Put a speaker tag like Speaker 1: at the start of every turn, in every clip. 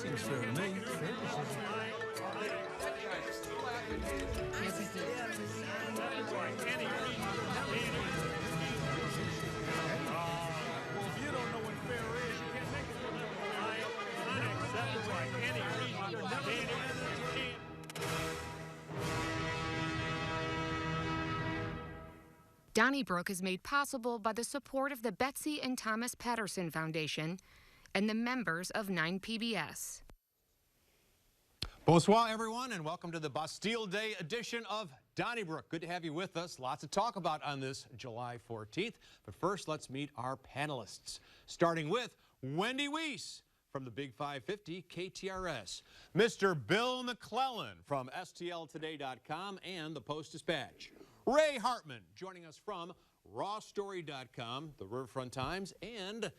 Speaker 1: Seems fair to me.
Speaker 2: Donnybrook is made possible by the support of the Betsy and Thomas Patterson Foundation and the members of 9PBS.
Speaker 3: Bonsoir, everyone, and welcome to the Bastille Day edition of Donnybrook. Good to have you with us. Lots to talk about on this July 14th. But first, let's meet our panelists, starting with Wendy Wiese from the Big 550 KTRS, Mr. Bill McClellan from STLtoday.com and the Post-Dispatch, Ray Hartmann joining us from rawstory.com, the Riverfront Times, and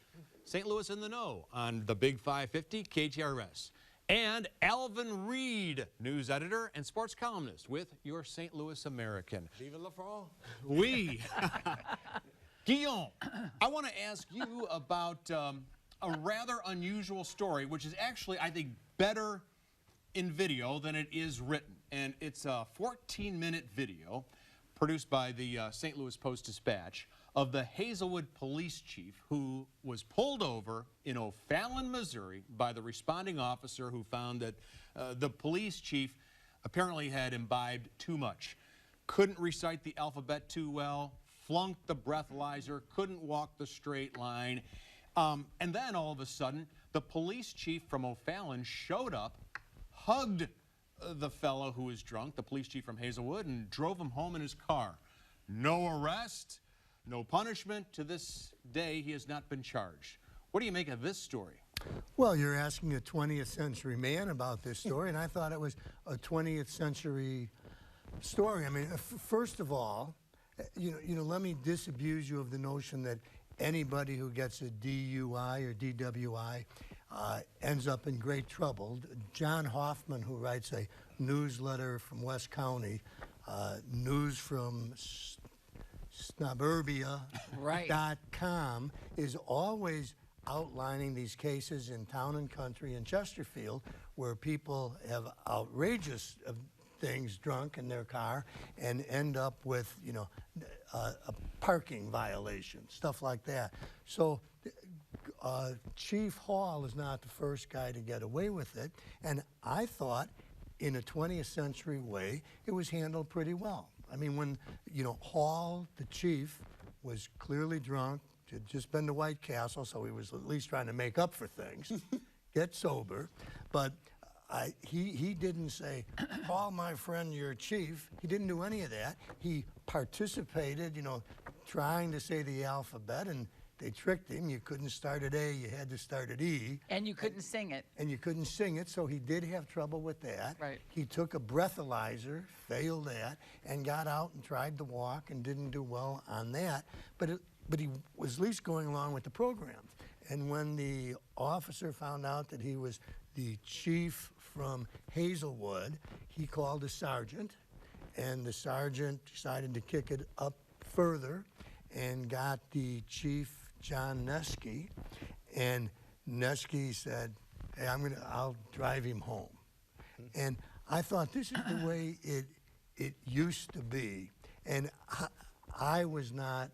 Speaker 3: St. Louis in the Know on the Big 550 KTRS, and Alvin Reid, news editor and sports columnist with your St. Louis American.
Speaker 4: Vive la France.
Speaker 3: Oui. Guillaume, I want to ask you about a rather unusual story, which is actually, I think, better in video than it is written. And it's a 14-minute video produced by the St. Louis Post-Dispatch of the Hazelwood Police Chief who was pulled over in O'Fallon, Missouri by the responding officer who found that the police chief apparently had imbibed too much, couldn't recite the alphabet too well, flunked the breathalyzer, couldn't walk the straight line. And then all of a sudden, the police chief from O'Fallon showed up, hugged the fellow who was drunk, the police chief from Hazelwood, and drove him home in his car. No arrest, no punishment. To this day, he has not been charged. What do you make of this story?
Speaker 5: Well, you're asking a 20th century man about this story, and I thought it was a 20th century story. I mean, first of all, you know, let me disabuse you of the notion that anybody who gets a DUI or DWI ends up in great trouble. John Hoffman, who writes a newsletter from West County, news from Snobberbia.com, is always outlining these cases in Town and Country and Chesterfield where people have outrageous things drunk in their car and end up with, you know, a parking violation, stuff like that. So Chief Hall is not the first guy to get away with it, and I thought in a 20th century way it was handled pretty well. I mean, when, you know, Hall, the chief, was clearly drunk, had just been to White Castle, so he was at least trying to make up for things, get sober, but he didn't say, Paul, my friend, you're chief. He didn't do any of that. He participated, you know, trying to say the alphabet, and they tricked him. You couldn't start at A, you had to start at E.
Speaker 6: And you couldn't sing it.
Speaker 5: And you couldn't sing it, so he did have trouble with that.
Speaker 6: Right.
Speaker 5: He took a breathalyzer, failed that, and got out and tried to walk and didn't do well on that. But he was at least going along with the program. And when the officer found out that he was the chief from Hazelwood, he called a sergeant, and the sergeant decided to kick it up further and got the chief, John Neske, and Neske said, hey, I'll drive him home. And I thought this is the way it used to be, and I was not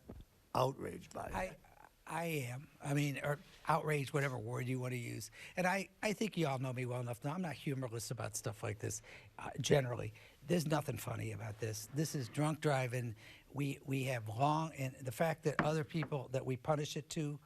Speaker 5: outraged by it.
Speaker 7: I am. I mean, or outraged, whatever word you want to use. And I think you all know me well enough now. I'm not humorless about stuff like this, generally. There's nothing funny about this. This is drunk driving. We have long, and the fact that other people, that we punish it too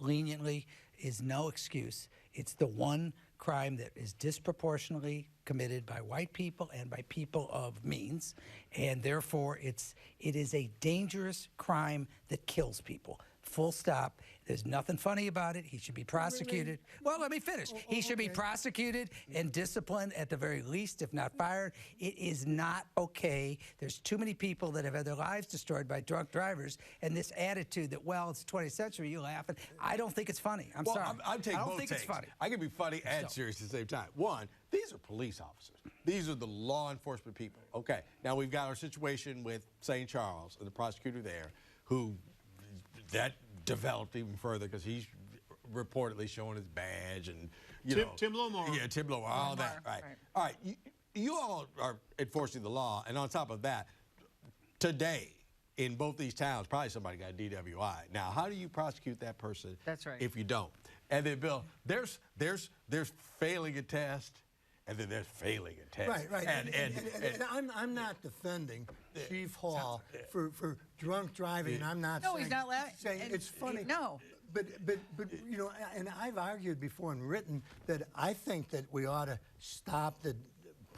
Speaker 7: leniently is no excuse. It's the one crime that is disproportionately committed by white people and by people of means, and therefore it is a dangerous crime that kills people. Full stop. There's nothing funny about it. He should be prosecuted. Really? Well, let me finish. He should be prosecuted and disciplined at the very least, if not fired. It is not okay. There's too many people that have had their lives destroyed by drunk drivers, and this attitude that, well, it's the 20th century, you laugh. I don't think it's funny. I'm sorry.
Speaker 4: I don't
Speaker 7: think it's funny.
Speaker 4: I can be funny and serious at the same time. One, these are police officers. These are the law enforcement people. Okay, now we've got our situation with St. Charles and the prosecutor there, who that developed even further because he's reportedly showing his badge and
Speaker 3: Tim Lomar.
Speaker 4: Yeah, Tim Lomar, all that. Right. All right. You all are enforcing the law, and on top of that, today in both these towns, probably somebody got a DWI. Now, how do you prosecute that person?
Speaker 1: That's right.
Speaker 4: If you don't? And then, Bill, there's failing a test. And then there's failing a test.
Speaker 5: Right.
Speaker 4: And
Speaker 5: I'm not defending Chief Hall for drunk driving. And I'm not
Speaker 1: he's not
Speaker 5: saying it's funny.
Speaker 1: No.
Speaker 5: But and I've argued before and written that I think that we ought to stop the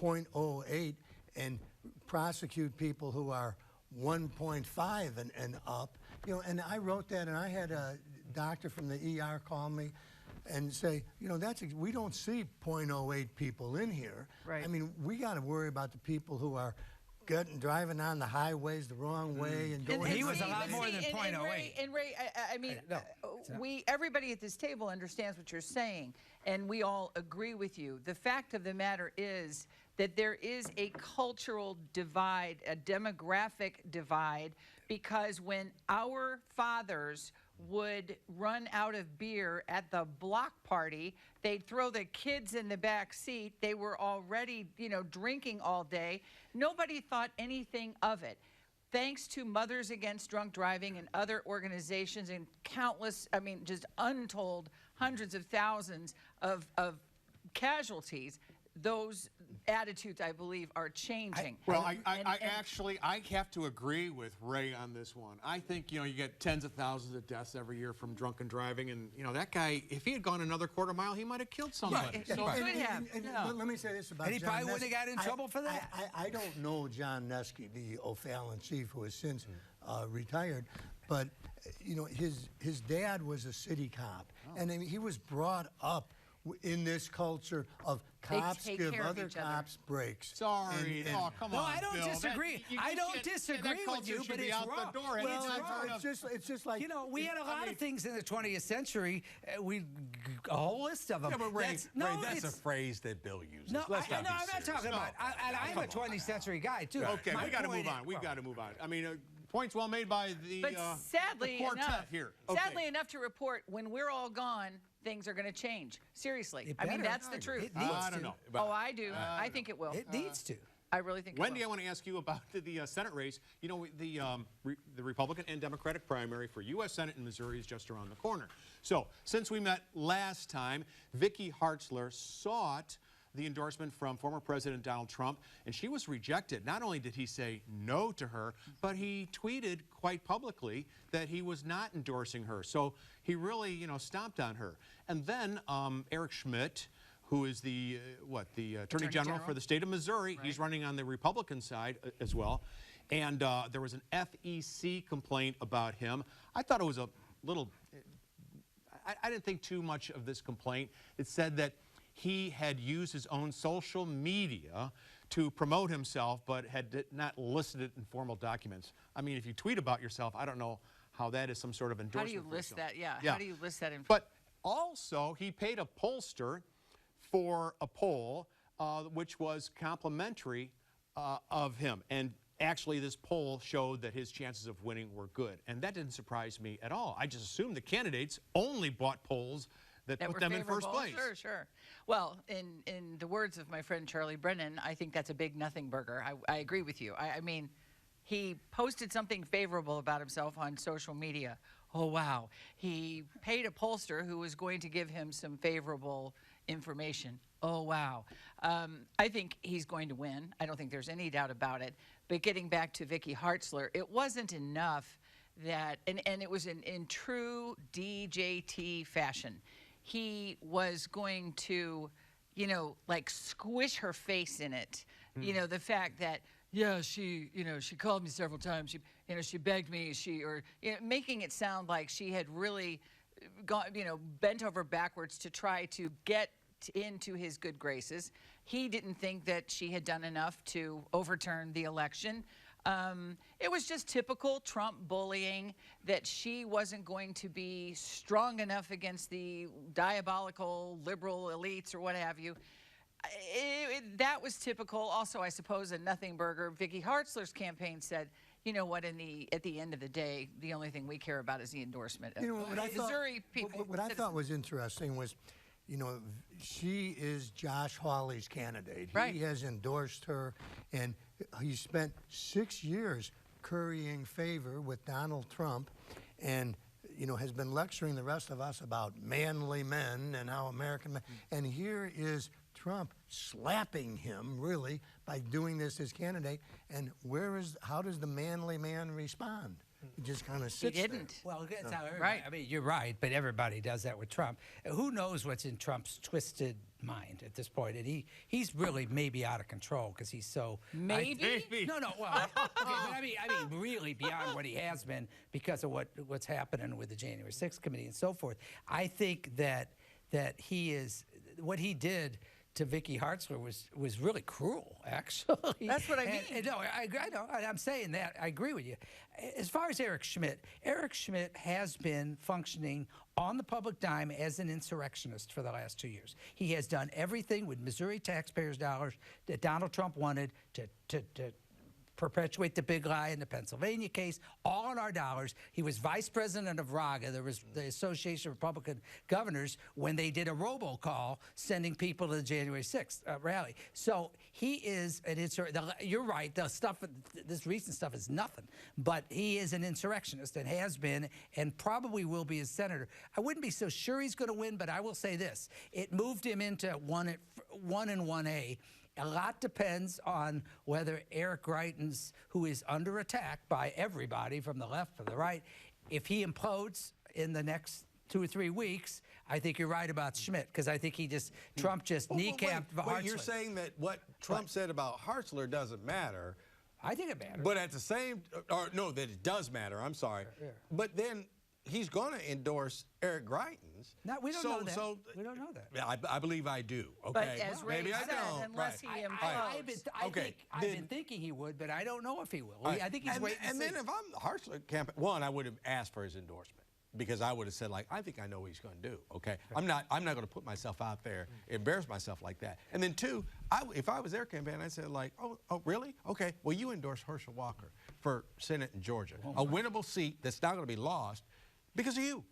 Speaker 5: .08 and prosecute people who are 1.5 and up. And I wrote that, and I had a doctor from the ER call me and say, we don't see .08 people in here.
Speaker 1: Right.
Speaker 5: I mean, we got to worry about the people who are driving on the highways the wrong way and going.
Speaker 7: He was a lot more than .08.
Speaker 1: And Ray, I mean, everybody at this table understands what you're saying, and we all agree with you. The fact of the matter is that there is a cultural divide, a demographic divide, because when our fathers would run out of beer at the block party, they'd throw the kids in the back seat. They were already, drinking all day. Nobody thought anything of it. Thanks to Mothers Against Drunk Driving and other organizations and countless, just untold hundreds of thousands of casualties, those attitudes, I believe, are changing.
Speaker 3: I have to agree with Ray on this one. I think, you get tens of thousands of deaths every year from drunken driving, and, that guy, if he had gone another quarter mile, he might have killed somebody.
Speaker 5: Let me say this about John
Speaker 7: And he probably wouldn't have got in trouble for that.
Speaker 5: I don't know John Nesky, the O'Fallon chief, who has since retired, but, his dad was a city cop, and he was brought up in this culture of cops give other cops breaks.
Speaker 3: Sorry. Come on,
Speaker 7: No, I don't
Speaker 3: Bill.
Speaker 7: disagree. I don't disagree with you, but it's wrong.
Speaker 5: It's just like...
Speaker 7: we had a lot of things in the 20th century. A whole list of them.
Speaker 4: Yeah, but Ray, that's a phrase that Bill uses.
Speaker 7: No,
Speaker 4: I'm
Speaker 7: not talking about... I'm a 20th century guy, too.
Speaker 3: Okay, we got to move on. We've got to move on. I mean... points well made by the quartet here.
Speaker 1: Sadly enough to report, when we're all gone, things are going to change. Seriously. That's the truth.
Speaker 3: I don't know.
Speaker 1: I do. I think it will.
Speaker 7: It needs to.
Speaker 1: I really think
Speaker 3: Wendy,
Speaker 1: it will.
Speaker 3: I want to ask you about the Senate race. The Republican and Democratic primary for U.S. Senate in Missouri is just around the corner. So, since we met last time, Vicky Hartzler sought the endorsement from former President Donald Trump, and she was rejected. Not only did he say no to her, but he tweeted quite publicly that he was not endorsing her. So he really, stomped on her. And then Eric Schmitt, who is the Attorney General for the state of Missouri, he's running on the Republican side as well. And there was an FEC complaint about him. I thought it was a little, I didn't think too much of this complaint. It said that he had used his own social media to promote himself, but had not listed it in formal documents. I mean, if you tweet about yourself, I don't know how that is some sort of endorsement.
Speaker 1: How do you list that? Yeah. How do you list that?
Speaker 3: But also, he paid a pollster for a poll, which was complimentary of him. And actually, this poll showed that his chances of winning were good. And that didn't surprise me at all. I just assumed the candidates only bought polls that put them in first place.
Speaker 1: Sure. Well, in the words of my friend Charlie Brennan, I think that's a big nothing burger. I agree with you. I mean, he posted something favorable about himself on social media. Oh, wow. He paid a pollster who was going to give him some favorable information. Oh, wow. I think he's going to win. I don't think there's any doubt about it. But getting back to Vicky Hartzler, it wasn't enough that, and it was in true DJT fashion. He was going to, squish her face in it. The fact that, she called me several times. She begged me. Making it sound like she had really bent over backwards to try to get into his good graces. He didn't think that she had done enough to overturn the election. It was just typical Trump bullying, that she wasn't going to be strong enough against the diabolical liberal elites or what have you. That was typical. Also, I suppose, a nothing burger. Vicky Hartzler's campaign said, you know what? At the end of the day, the only thing we care about is the endorsement.
Speaker 5: You know, what I thought,
Speaker 1: Missouri people.
Speaker 5: what I thought was interesting was, you know, she is Josh Hawley's candidate.
Speaker 1: Right.
Speaker 5: He has endorsed her, and he spent 6 years currying favor with Donald Trump, and you know, has been lecturing the rest of us about manly men and how American men. And here is Trump slapping him, really, by doing this as candidate. And how does the manly man respond? He just kind of sits
Speaker 1: He didn't.
Speaker 7: Well, that's how everybody,
Speaker 1: Right.
Speaker 7: I mean, you're right, but everybody does that with Trump. Who knows what's in Trump's twisted mind at this point? And he's really maybe out of control because he's so...
Speaker 1: Maybe?
Speaker 7: No, well, okay, but I mean, really beyond what he has been because of what's happening with the January 6th committee and so forth. I think that he is... What he did to Vicky Hartzler was really cruel, actually.
Speaker 1: That's what I mean.
Speaker 7: And no, I know. I'm saying that. I agree with you. As far as Eric Schmitt has been functioning on the public dime as an insurrectionist for the last 2 years. He has done everything with Missouri taxpayers' dollars that Donald Trump wanted to perpetuate the big lie in the Pennsylvania case, all on our dollars. He was vice president of RAGA, the Association of Republican Governors, when they did a robocall sending people to the January 6th rally. So he is an you're right, this recent stuff is nothing, but he is an insurrectionist and has been and probably will be as senator. I wouldn't be so sure he's going to win, but I will say this. It moved him into 1 and 1A. A lot depends on whether Eric Greitens, who is under attack by everybody from the left to the right, if he implodes in the next 2 or 3 weeks, I think you're right about Schmitt, because I think Trump just kneecapped Hartzler.
Speaker 4: Wait, you're saying that what Trump said about Hartzler doesn't matter.
Speaker 7: I think it matters.
Speaker 4: But at the same, or no, that it does matter, I'm sorry.
Speaker 7: Yeah.
Speaker 4: But then he's going to endorse Eric Greitens.
Speaker 7: No, we don't know that. We don't know that.
Speaker 4: Yeah, I believe I do. Okay,
Speaker 1: But as Ray
Speaker 4: maybe I
Speaker 1: said,
Speaker 4: don't.
Speaker 1: unless
Speaker 4: Right.
Speaker 1: he implodes.
Speaker 7: I've been thinking he would, but I don't know if he will.
Speaker 4: All right.
Speaker 7: I think he's waiting to
Speaker 4: And
Speaker 7: see.
Speaker 4: then if I'm the Hartzler campaign, one, I would have asked for his endorsement because I would have said, like, I think I know what he's going to do. Okay, I'm not going to put myself out there, embarrass myself like that. And then two, if I was their campaign, I'd say like, oh, really? Okay, well, you endorse Herschel Walker for Senate in Georgia, a winnable seat that's not going to be lost because of you.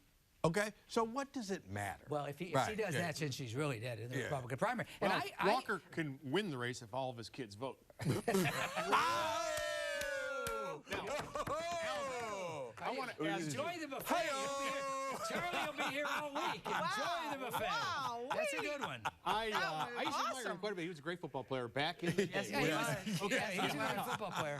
Speaker 4: Okay, so what does it matter?
Speaker 7: Well, if she
Speaker 4: Right,
Speaker 7: does
Speaker 4: yeah.
Speaker 7: that, then she's really dead in the
Speaker 4: Yeah.
Speaker 7: Republican primary.
Speaker 6: Well,
Speaker 7: And
Speaker 6: Walker can win the race if all of his kids vote. I want to ask
Speaker 7: enjoy the buffet. Charlie will be here all week. Enjoy the buffet.
Speaker 1: Wow,
Speaker 7: That's a good one.
Speaker 6: I used to admire
Speaker 1: awesome.
Speaker 6: him quite a bit. He was a great football player back in the day.
Speaker 1: Yes, he was.
Speaker 7: Okay, he's a good football player.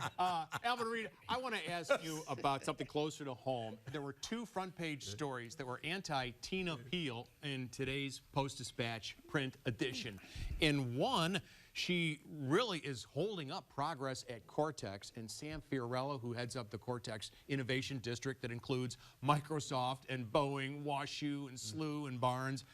Speaker 6: Alvin Reid, I want to ask you about something closer to home. There were 2 front-page stories that were anti-Tina Peel in today's Post-Dispatch print edition. In one, she really is holding up progress at Cortex, and Sam Fiorello, who heads up the Cortex Innovation District that includes Microsoft and Boeing, WashU and SLU and Barnes,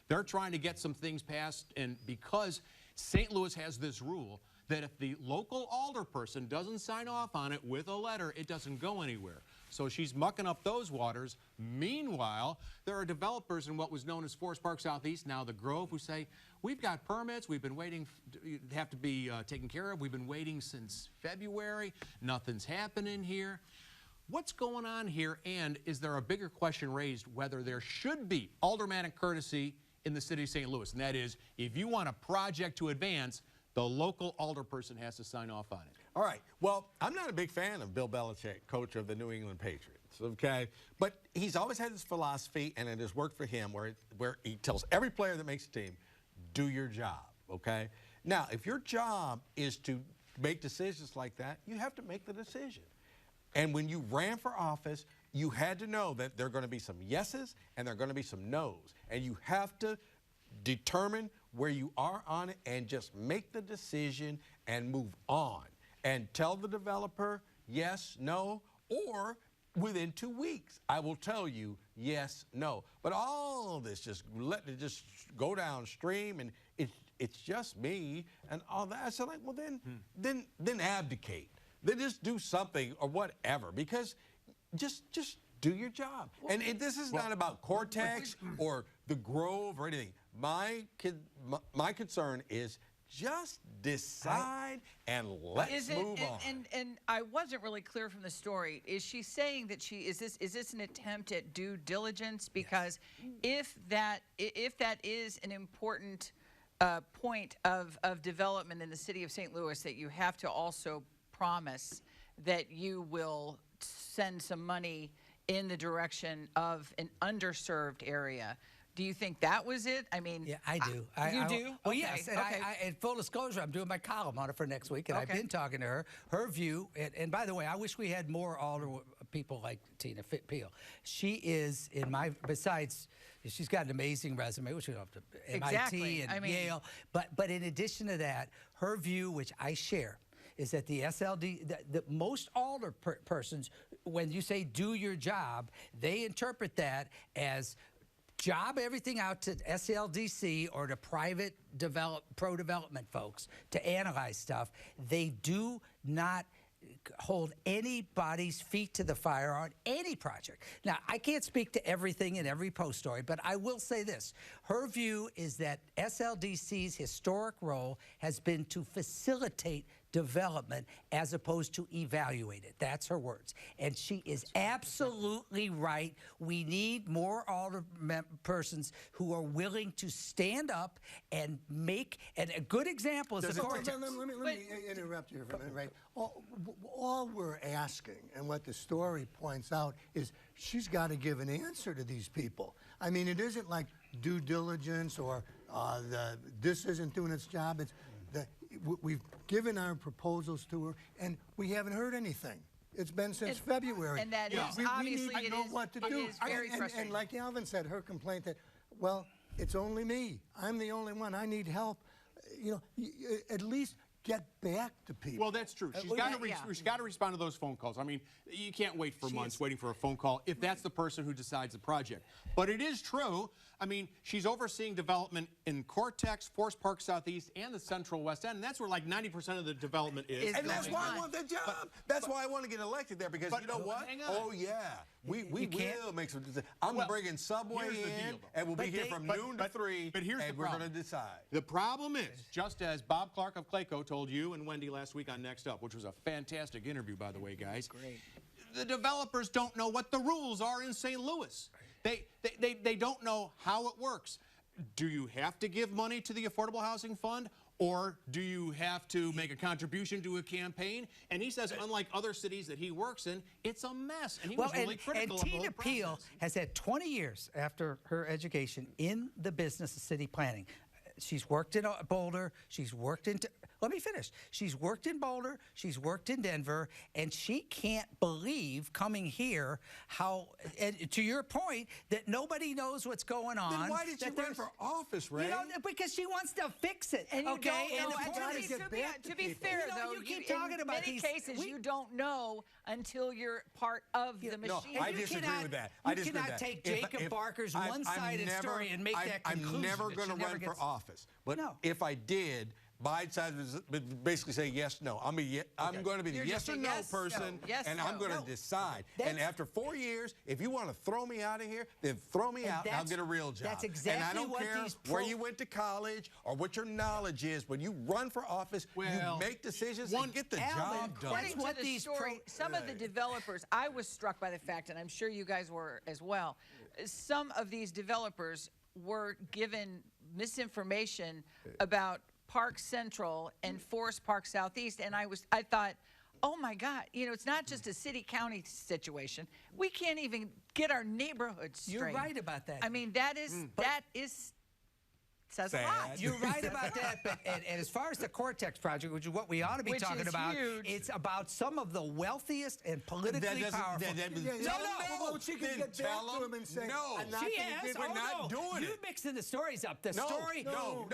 Speaker 6: they're trying to get some things passed, and because St. Louis has this rule that if the local alderperson doesn't sign off on it with a letter, it doesn't go anywhere. So she's mucking up those waters. Meanwhile, there are developers in what was known as Forest Park Southeast, now the Grove, who say, we've got permits, we've been waiting, have to be taken care of, we've been waiting since February, nothing's happening here. What's going on here, and is there a bigger question raised whether there should be aldermanic courtesy in the city of St. Louis? And that is, if you want a project to advance, the local alderperson has to sign off on it.
Speaker 4: All right. Well, I'm not a big fan of Bill Belichick, coach of the New England Patriots, okay? But he's always had this philosophy, and it has worked for him, where he tells every player that makes a team, do your job, okay? Now, if your job is to make decisions like that, you have to make the decision. And when you ran for office, you had to know that there are going to be some yeses and there are going to be some nos. And you have to determine where you are on it and just make the decision and move on. And tell the developer yes, no, or within 2 weeks, I will tell you yes, no. But all of this, just let it just go downstream, and it's just me and all that. So like, well, then abdicate. Then just do something or whatever, because just do your job. And this is not about Cortex or the Grove or anything. My concern is just decide and let's move on.
Speaker 1: And I wasn't really clear from the story. Is she saying that is this an attempt at due diligence? Because if that is an important point of development in the city of St. Louis, that you have to also promise that you will send some money in the direction of an underserved area. Do you think that was it? I mean,
Speaker 7: yeah, I do.
Speaker 1: You do?
Speaker 7: Well,
Speaker 1: Okay,
Speaker 7: yes. And
Speaker 1: okay.
Speaker 7: in full disclosure, I'm doing my column on it for next week, and I've been talking to her. Her view, and by the way, I wish we had more alder people like Tina Peel. She is, besides, she's got an amazing resume, which we don't have to, MIT and Yale. But in addition to that, her view, which I share, is that the SLD, the most alder persons, when you say do your job, they interpret that as job everything out to SLDC or to private pro-development folks to analyze stuff. They do not hold anybody's feet to the fire on any project. Now, I can't speak to everything in every post story, but I will say this. Her view is that SLDC's historic role has been to facilitate development as opposed to evaluate it. That's her words. And she is absolutely right. We need more alder persons who are willing to stand up and make, and a good example is the cortex.
Speaker 5: Let me interrupt you for a minute, right? All we're asking, and what the story points out, is she's got to give an answer to these people. I mean, it isn't like due diligence or this isn't doing its job. It's we've given our proposals to her, and we haven't heard anything. It's been since February.
Speaker 1: And that is obviously
Speaker 5: we need to know what to do.
Speaker 1: Is very frustrating.
Speaker 5: And like Alvin said, her complaint that, well, it's only me. I'm the only one. I need help. You know, at least get back to people.
Speaker 6: Well, that's true. She's got to respond to those phone calls. I mean, you can't wait for months waiting for a phone call if that's the person who decides the project. But it is true. I mean, she's overseeing development in Cortex, Forest Park Southeast, and the Central West End, and that's where like 90% of the development is.
Speaker 4: And that's why I want that job. That's why I want to get elected there, because you know what? Oh, yeah. We will make some decisions. I'm bringing Subway in, and we'll be here from noon to 3,
Speaker 6: but here's
Speaker 4: and we're going to decide.
Speaker 6: The problem is, just as Bob Clark of Clayco told you and Wendy last week on Next Up, which was a fantastic interview, by the way, guys.
Speaker 1: Great.
Speaker 6: The developers don't know what the rules are in St. Louis. They don't know how it works. Do you have to give money to the Affordable Housing Fund, or do you have to make a contribution to a campaign? And he says, unlike other cities that he works in, it's a mess. And he was really critical of the whole process.
Speaker 7: And Tina Peel has had 20 years after her education in the business of city planning. She's worked in Boulder. She's worked in... Let me finish. She's worked in Boulder. She's worked in Denver. And she can't believe coming here how, and to your point, that nobody knows what's going on.
Speaker 4: Then why did you run for office, Ray?
Speaker 7: You know, because she wants to fix it.
Speaker 1: And you
Speaker 7: okay?
Speaker 1: don't know.
Speaker 7: To
Speaker 1: be fair, though,
Speaker 7: you keep talking about
Speaker 1: in many cases, you don't know until you're part of the machine.
Speaker 4: No, I disagree with that.
Speaker 7: You cannot take Jacob Barker's one-sided story and make that conclusion.
Speaker 4: I'm never going to run for office. But if I did, my side would basically say yes, no. I'm going to be the yes or no person, and I'm going to decide. And after 4 years, if you want to throw me out of here, then throw me out, and I'll get a real job.
Speaker 7: That's exactly
Speaker 4: and I don't care where you went to college or what your knowledge is. When you run for office, you make decisions and get the job done.
Speaker 1: According to the story, some of the developers, I was struck by the fact, and I'm sure you guys were as well, some of these developers were given misinformation about Park Central and Forest Park Southeast, and I thought, oh my God, you know, it's not just a city-county situation. We can't even get our neighborhoods straight.
Speaker 7: You're right about that.
Speaker 1: I mean, that says a lot.
Speaker 7: You're right about that. But, and as far as the Cortex project, which is what we ought to be talking about, it's about some of the wealthiest and politically powerful.
Speaker 5: No, she can get back to him and say,
Speaker 4: no.
Speaker 7: She has.
Speaker 4: We're not doing it.
Speaker 7: You're mixing the stories up. The story.
Speaker 4: No.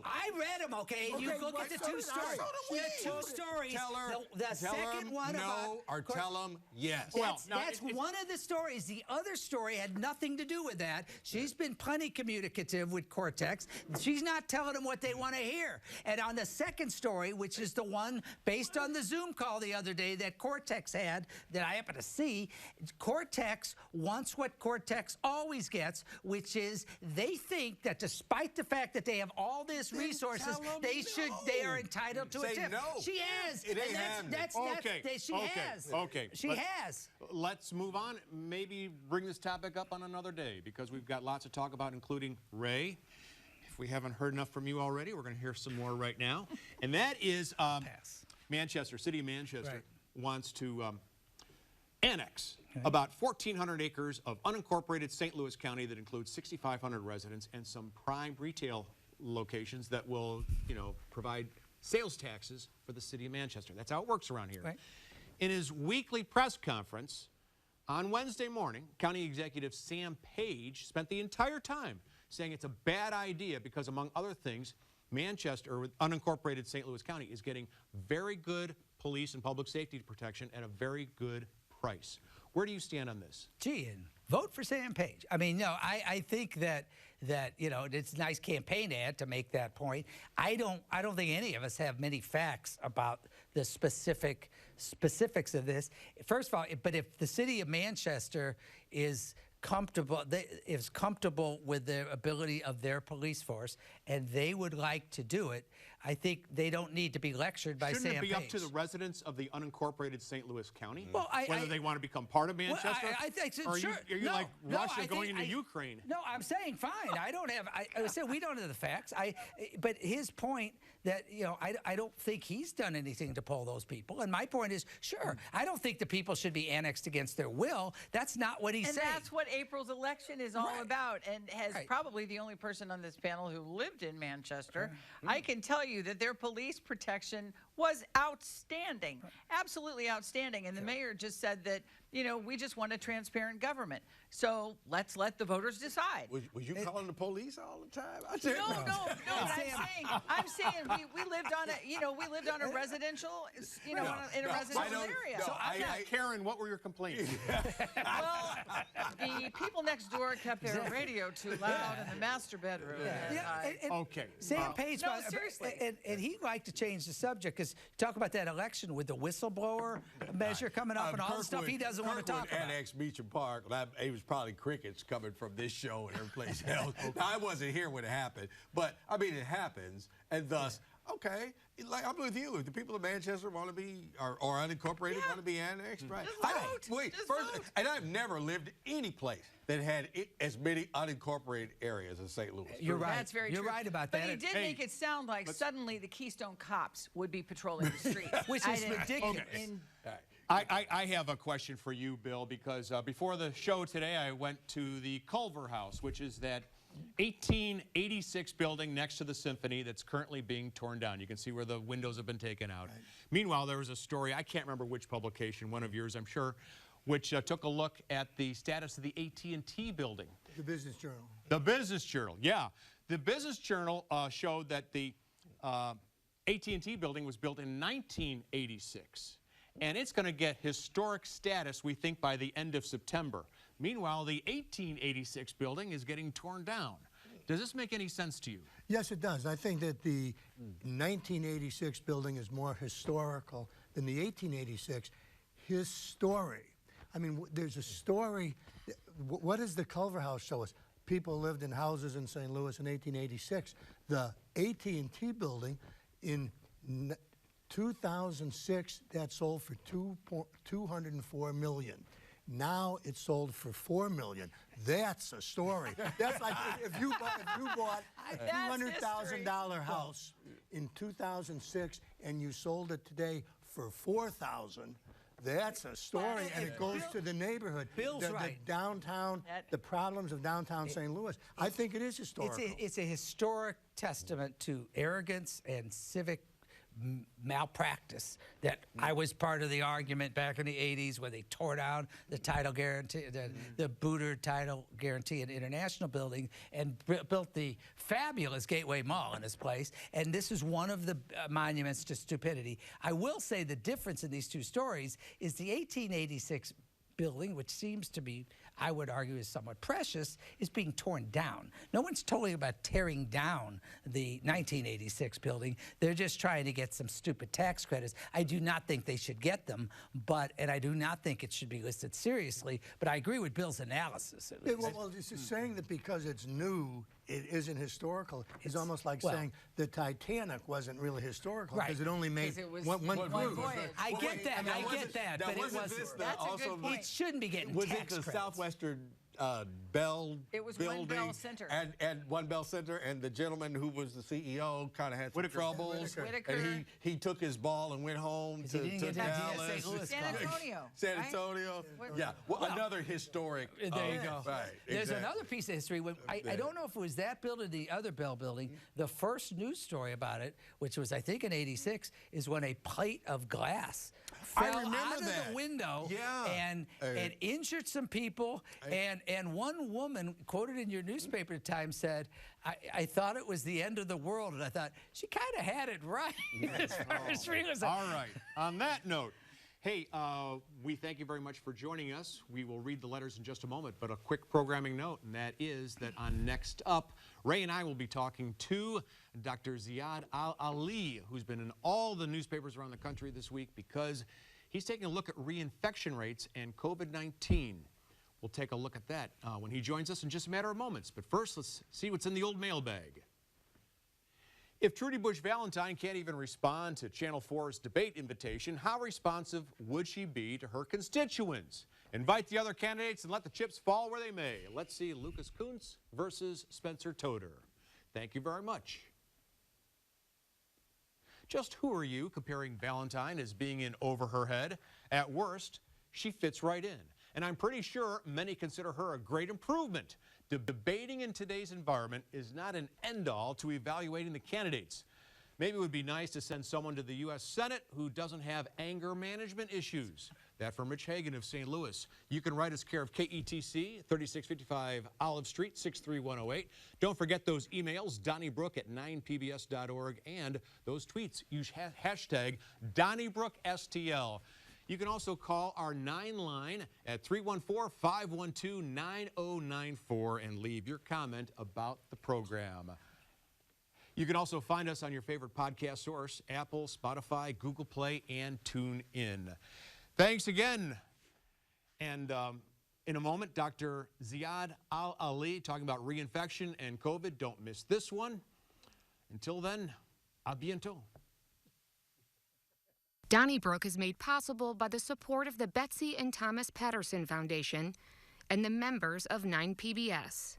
Speaker 7: I read them, okay? You look at the two stories. The two stories.
Speaker 4: Tell her.
Speaker 7: The second one
Speaker 4: no, or tell them yes.
Speaker 7: That's one of the stories. The other story had nothing to do with that. She's been plenty communicative with Cortex. Cortex, she's not telling them what they want to hear. And on the second story, which is the one based on the Zoom call the other day that Cortex had, that I happened to see, Cortex wants what Cortex always gets, which is they think that despite the fact that they have all this resources, they are entitled to a tip.
Speaker 4: No.
Speaker 7: She has.
Speaker 4: It ain't happening.
Speaker 7: She has.
Speaker 6: Let's move on. Maybe bring this topic up on another day because we've got lots to talk about, including Ray. If we haven't heard enough from you already, we're going to hear some more right now. And that is Manchester, City of Manchester, wants to annex about 1,400 acres of unincorporated St. Louis County that includes 6,500 residents and some prime retail locations that will, provide sales taxes for the City of Manchester. That's how it works around here. In his weekly press conference on Wednesday morning, County Executive Sam Page spent the entire time saying it's a bad idea because, among other things, Manchester, or unincorporated St. Louis County, is getting very good police and public safety protection at a very good price. Where do you stand on this?
Speaker 7: Gee, and vote for Sam Page. I mean, no, I think that it's a nice campaign ad to make that point. I don't think any of us have many facts about the specifics of this. First of all, but if the City of Manchester is comfortable with the ability of their police force and they would like to do it, I think they don't need to be lectured by Sam Page.
Speaker 6: Shouldn't it be up to the residents of the unincorporated St. Louis County
Speaker 7: whether
Speaker 6: they want to become part of Manchester?
Speaker 7: Well, I think so,
Speaker 6: or
Speaker 7: sure.
Speaker 6: Are you like Russia going into Ukraine?
Speaker 7: No, I'm saying fine. I don't have. I said we don't have the facts. But his point that I don't think he's done anything to pull those people. And my point is, sure, I don't think the people should be annexed against their will. That's not what he's saying.
Speaker 1: And that's what April's election is all about. And as probably the only person on this panel who lived in Manchester, I can tell you that their police protection was outstanding, absolutely outstanding. And the mayor just said that, we just want a transparent government. So let's let the voters decide.
Speaker 4: Was you calling the police all the time?
Speaker 1: No. I'm saying we lived on a residential, in a residential area.
Speaker 6: So Karen, what were your complaints?
Speaker 1: Well, the people next door kept their radio too loud in the master bedroom.
Speaker 7: Sam Page,
Speaker 1: no, seriously.
Speaker 7: And he'd like to change the subject because talk about that election with the whistleblower measure coming up and all the stuff he doesn't want to talk about.
Speaker 4: Annexed Beecham Park. It was probably crickets coming from this show and every place else. Now, I wasn't here when it happened, but I mean it happens, and thus, okay, like I'm with you. If the people of Manchester want to be or unincorporated want to be annexed, right? And I've never lived any place that had as many unincorporated areas as St. Louis.
Speaker 7: You're right.
Speaker 1: That's very
Speaker 7: You're
Speaker 1: true.
Speaker 7: right about
Speaker 1: but
Speaker 7: that.
Speaker 1: But he did make it sound like suddenly the Keystone Cops would be patrolling the streets,
Speaker 7: which is ridiculous.
Speaker 6: I have a question for you, Bill, because before the show today, I went to the Culver House, which is that 1886 building next to the Symphony that's currently being torn down. You can see where the windows have been taken out. Right. Meanwhile, there was a story, I can't remember which publication, one of yours, I'm sure, which took a look at the status of the AT&T building.
Speaker 5: The Business Journal.
Speaker 6: The Business Journal, yeah. The Business Journal showed that the AT&T building was built in 1986. And it's going to get historic status, we think, by the end of September. Meanwhile, the 1886 building is getting torn down. Does this make any sense to you?
Speaker 5: Yes, it does. I think that the 1986 building is more historical than the 1886. His story. I mean, there's a story. What does the Culver House show us? People lived in houses in St. Louis in 1886. The AT&T building in 2006, that sold for $204 million. Now it's sold for $4 million. That's a story. That's like if you bought a $200,000 house in 2006 and you sold it today for $4,000. That's a story, and it goes to the neighborhood.
Speaker 7: Bill's right.
Speaker 5: The downtown, the problems of downtown St. Louis. I think it is historical.
Speaker 7: It's a historic testament to arrogance and civic malpractice that I was part of the argument back in the 80s where they tore down the title guarantee, the Booter title guarantee and international building and built the fabulous Gateway Mall in this place. And this is one of the monuments to stupidity. I will say the difference in these two stories is the 1886 building, which seems to be, I would argue, is somewhat precious, is being torn down. No one's talking about tearing down the 1986 building. They're just trying to get some stupid tax credits. I do not think they should get them, and I do not think it should be listed seriously, but I agree with Bill's analysis. At least.
Speaker 5: Well, it's just saying that because it's new, it isn't historical. It's almost like saying the Titanic wasn't really historical because it only made one cruise.
Speaker 7: I get that. I get that. But it wasn't.
Speaker 1: That's a good point.
Speaker 7: It shouldn't be getting
Speaker 4: Was
Speaker 7: tax
Speaker 4: it the
Speaker 7: credits.
Speaker 4: Southwestern Bell
Speaker 1: It was
Speaker 4: building?
Speaker 1: One Bell Center.
Speaker 4: And One Bell Center, and the gentleman who was the CEO kind of had some troubles.
Speaker 1: Whitaker.
Speaker 4: And he took his ball and went home to
Speaker 7: he didn't get
Speaker 4: Dallas.
Speaker 7: St. Louis
Speaker 1: San Antonio.
Speaker 4: San
Speaker 1: right?
Speaker 4: Antonio.
Speaker 1: What-
Speaker 4: Yeah, well, another historic.
Speaker 7: There you go.
Speaker 4: Right,
Speaker 7: There's
Speaker 4: exactly.
Speaker 7: another piece of history. I don't know if it was that building or the other Bell building. The first news story about it, which was, I think, in '86, is when a plate of glass fell
Speaker 4: remember
Speaker 7: out of
Speaker 4: that.
Speaker 7: the window and injured some people. And one woman, quoted in your newspaper at the time, said, I thought it was the end of the world. And I thought, she kind of had it right as far as realism.
Speaker 6: All right. On that note, hey, we thank you very much for joining us. We will read the letters in just a moment, but a quick programming note, and that is that on Next Up, Ray and I will be talking to Dr. Ziad Al-Ali, who's been in all the newspapers around the country this week because he's taking a look at reinfection rates and COVID-19. We'll take a look at that when he joins us in just a matter of moments. But first, let's see what's in the old mailbag. If Trudy Bush Valentine can't even respond to Channel 4's debate invitation, how responsive would she be to her constituents? Invite the other candidates and let the chips fall where they may. Let's see Lucas Kuntz versus Spencer Toder. Thank you very much. Just who are you comparing Valentine as being in over her head? At worst, she fits right in. And I'm pretty sure many consider her a great improvement. Debating in today's environment is not an end-all to evaluating the candidates. Maybe it would be nice to send someone to the U.S. Senate who doesn't have anger management issues. That from Rich Hagan of St. Louis. You can write us care of KETC, 3655 Olive Street, 63108. Don't forget those emails, Donnybrook at 9pbs.org, and those tweets. Use hashtag DonnybrookSTL. You can also call our 9 line at 314-512-9094 and leave your comment about the program. You can also find us on your favorite podcast source, Apple, Spotify, Google Play, and TuneIn. Thanks again. And in a moment, Dr. Ziad Al-Ali talking about reinfection and COVID. Don't miss this one. Until then, à bientôt.
Speaker 2: Donnybrook is made possible by the support of the Betsy and Thomas Patterson Foundation and the members of 9PBS.